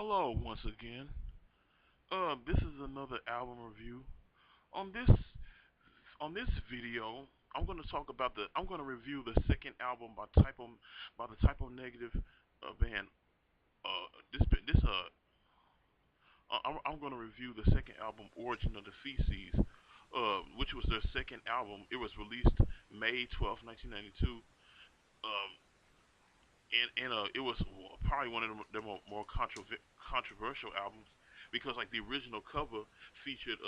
Hello once again. This is another album review. On this on this video, I'm going to talk about the. I'm going to review the second album by the Typo Negative band. This I'm going to review the second album, Origin of the Feces, which was their second album. It was released May 12th, 1992. Um, and it was probably one of the more controversial albums because like the original cover featured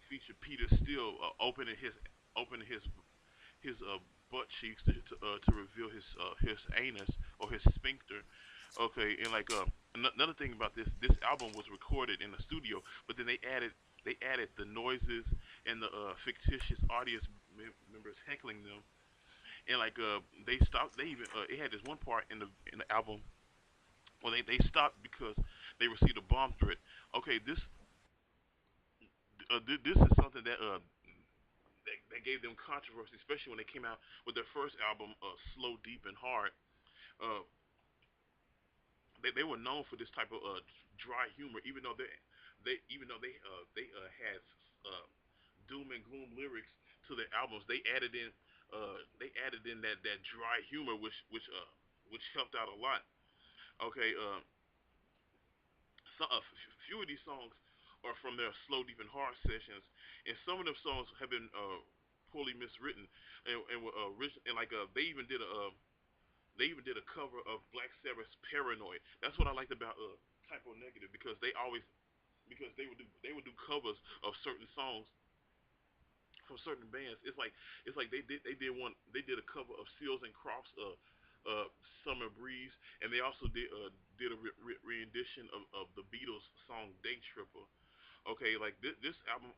featured Peter Steele opening his butt cheeks to reveal his anus or his sphincter. Okay, and like another thing about this album was recorded in the studio, but then they added the noises and the fictitious audience members heckling them, and like they stopped. They even it had this one part in the album where they stopped because they received a bomb threat. Okay, this is something that gave them controversy, especially when they came out with their first album, Slow, Deep, and Hard. Uh, they were known for this type of dry humor, even though they had doom and gloom lyrics to their albums. They added in that dry humor, which helped out a lot. Okay, few of these songs are from their slow, deep, and hard sessions, and some of them songs have been poorly miswritten, and were and like they even did a cover of Black Sabbath's Paranoid. That's what I liked about Typo Negative because they would do covers of certain songs from certain bands. It's like they did a cover of Seals and Crofts Summer Breeze, and they also did a rendition of the Beatles song Day Tripper. Okay, like this album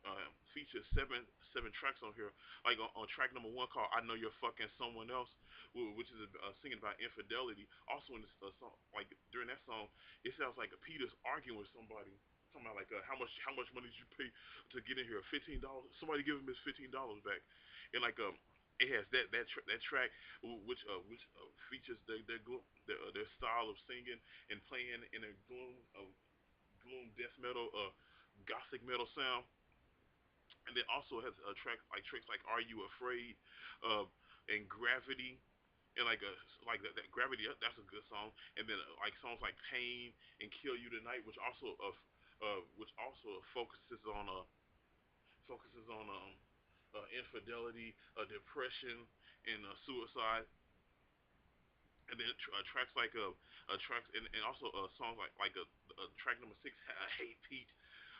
features seven tracks on here. Like on track number one called "I Know You're Fucking Someone Else," which is singing about infidelity. Also in this song, like during that song, it sounds like Peter's arguing with somebody, talking about like how much money did you pay to get in here? $15. Somebody give him his $15 back, and like it has that track which features their style of singing and playing in a gloom death metal gothic metal sound, and then also has a track like tracks like "Are You Afraid," uh, and "Gravity," and like that "Gravity." That's a good song, and then like songs like "Pain" and "Kill You Tonight," which also focuses on infidelity, depression, and suicide. And then tracks like tracks and also songs like track number six, "Hate Pete."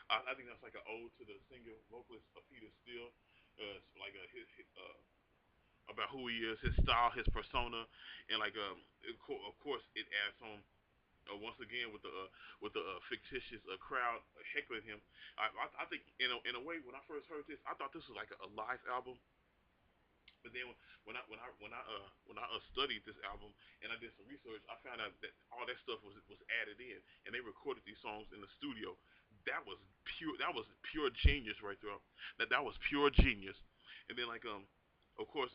I think that's like an ode to the singer vocalist Peter Steele. It's like about who he is, his style, his persona, and like of course it adds on once again with the fictitious crowd heckling him. I think in a way when I first heard this, I thought this was like a live album. But then when I studied this album and I did some research, I found out that all that stuff was added in, and they recorded these songs in the studio. That was pure genius right there. That was pure genius. And then like of course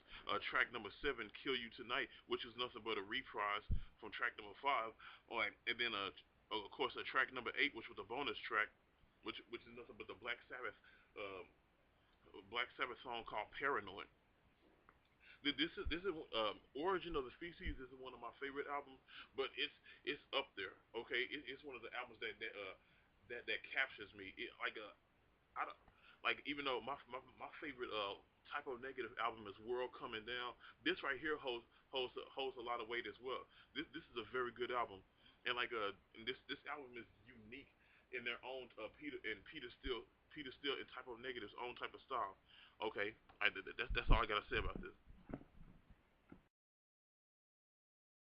track number seven, "Kill You Tonight," which is nothing but a reprise from track number five. Like and then of course track number eight, which was a bonus track, which is nothing but the uh, Black Sabbath song called "Paranoid." This is Origin of the Feces is one of my favorite albums, but it's up there. Okay, it's one of the albums that captures me. I don't, like even though my favorite Typo Negative album is World Coming Down. This right here holds a lot of weight as well. This is a very good album, and and this album is unique in their own Peter Steele and Typo Negative's own type of style. Okay, that's all I gotta say about this.